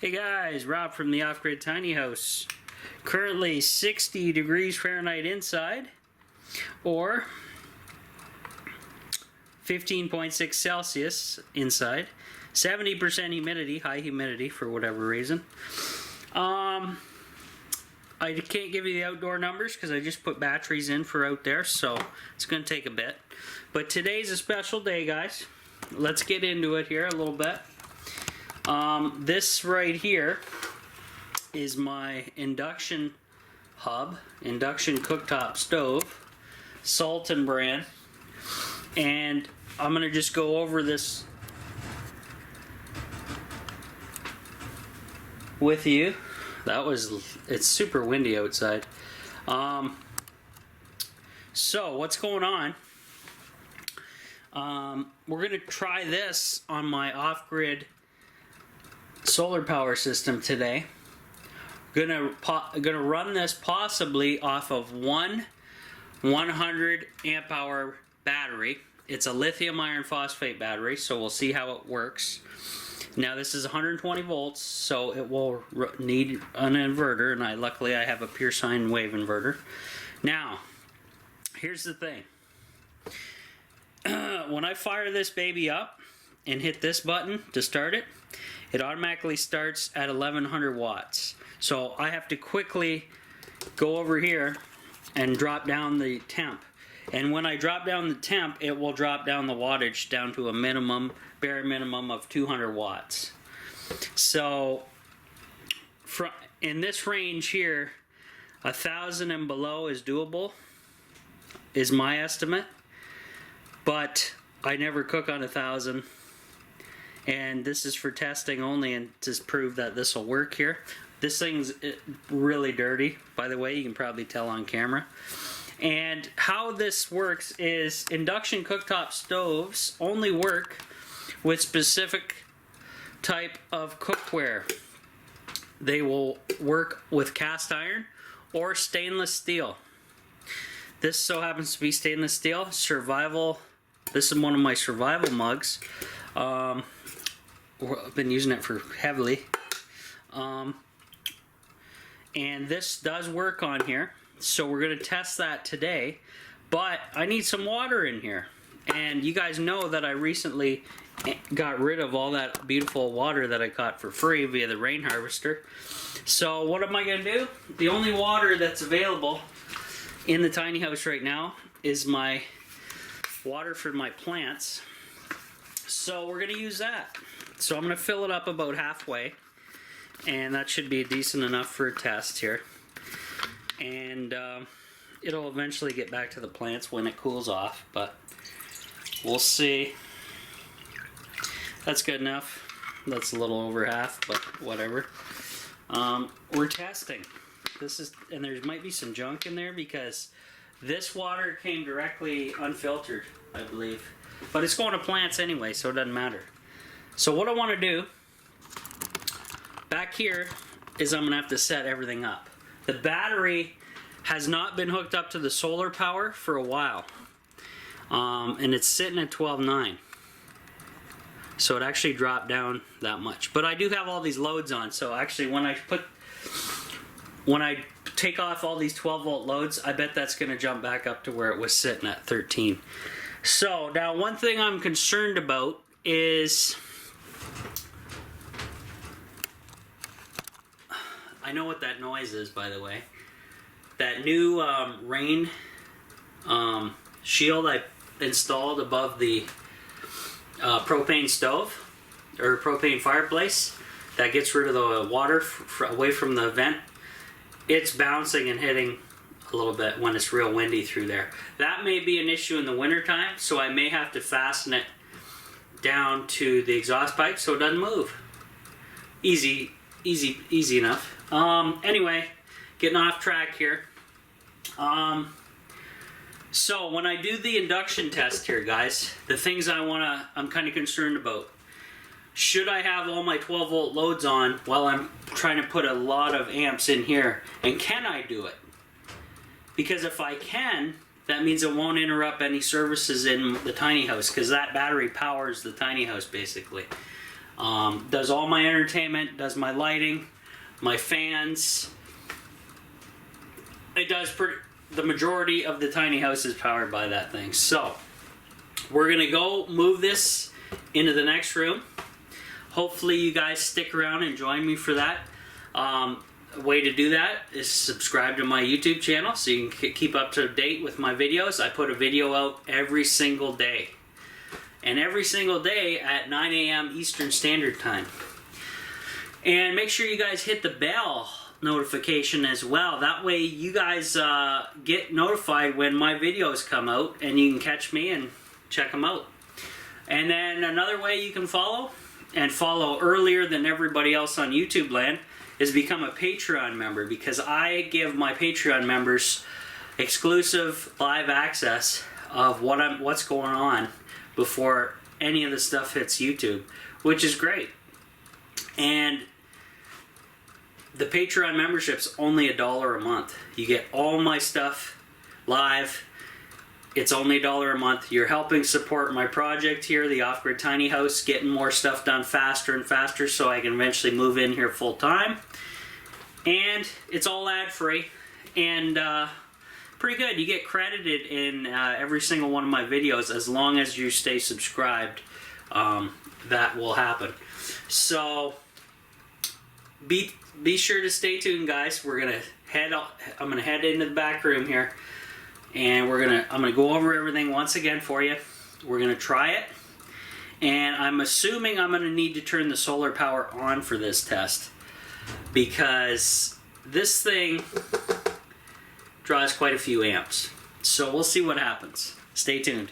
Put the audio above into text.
Hey guys, Rob from the Off-Grid Tiny House. Currently 60 degrees Fahrenheit inside, or 15.6 Celsius inside. 70% humidity, high humidity for whatever reason. I can't give you the outdoor numbers because I just put batteries in for out there, so it's going to take a bit. But today's a special day, guys. Let's get into it here a little bit. This right here is my Induction hub, Induction Cooktop stove, Sultan brand, and I'm going to just go over this with you. It's super windy outside. So what's going on? We're going to try this on my off-grid solar power system today. Gonna run this possibly off of one 100 amp hour battery. It's a lithium iron phosphate battery, so we'll see how it works. Now this is 120 volts, so it will need an inverter, and luckily I have a pure sine wave inverter. Now, here's the thing. When I fire this baby up and hit this button to start it, it automatically starts at 1100 watts. So I have to quickly go over here and drop down the temp. And when I drop down the temp, it will drop down the wattage down to a minimum, bare minimum of 200 watts. So in this range here, 1000 and below is doable, is my estimate. But I never cook on 1000. And this is for testing only and to prove that this will work here. This thing's really dirty, by the way. You can probably tell on camera. And how this works is induction cooktop stoves only work with specific type of cookware. They will work with cast iron or stainless steel. This so happens to be stainless steel. Survival. This is one of my survival mugs. I've been using it for heavily. And this does work on here. So we're going to test that today. But I need some water in here. And you guys know that I recently got rid of all that beautiful water that I caught for free via the rain harvester. So what am I going to do? The only water that's available in the tiny house right now is my water for my plants. So we're going to use that. So I'm going to fill it up about halfway, and that should be decent enough for a test here. And it'll eventually get back to the plants when it cools off, but we'll see. That's good enough. That's a little over half, but whatever. We're testing. And there might be some junk in there because this water came directly unfiltered, I believe. But it's going to plants anyway, so it doesn't matter. So what I want to do back here is I'm going to have to set everything up. The battery has not been hooked up to the solar power for a while. And it's sitting at 12.9. So it actually dropped down that much. But I do have all these loads on. So actually when I take off all these 12 volt loads, I bet that's going to jump back up to where it was sitting at 13. So now one thing I'm concerned about is, I know what that noise is, by the way. That new rain shield I installed above the propane stove or propane fireplace that gets rid of the water away from the vent. It's bouncing and hitting a little bit when it's real windy through there. That may be an issue in the wintertime, so I may have to fasten it down to the exhaust pipe so it doesn't move. Easy enough. Anyway, getting off track here. So when I do the induction test here, guys, the things I'm kind of concerned about. Should I have all my 12 volt loads on while I'm trying to put a lot of amps in here? And can I do it? Because if I can, that means it won't interrupt any services in the tiny house, because that battery powers the tiny house basically. Does all my entertainment, does my lighting, my fans. It does the majority of the tiny house is powered by that thing. So we're gonna go move this into the next room. Hopefully you guys stick around and join me for that. A way to do that is subscribe to my YouTube channel so you can keep up to date with my videos. I put a video out every single day. And every single day at 9 a.m. Eastern Standard Time. And make sure you guys hit the bell notification as well. That way you guys get notified when my videos come out and you can catch me and check them out. And then another way you can follow, and follow earlier than everybody else on YouTube land, is become a Patreon member, because I give my Patreon members exclusive live access of what's going on before any of the stuff hits YouTube, which is great. And the Patreon membership's only $1 a month. You get all my stuff live. It's only $1 a month. You're helping support my project here, the Off-Grid Tiny House, getting more stuff done faster and faster so I can eventually move in here full time. And it's all ad-free and pretty good. You get credited in every single one of my videos as long as you stay subscribed. That will happen. So be sure to stay tuned, guys. We're gonna I'm gonna head into the back room here. And I'm gonna go over everything once again for you. We're gonna try it, and I'm assuming I'm gonna need to turn the solar power on for this test, because this thing draws quite a few amps. So we'll see what happens. Stay tuned.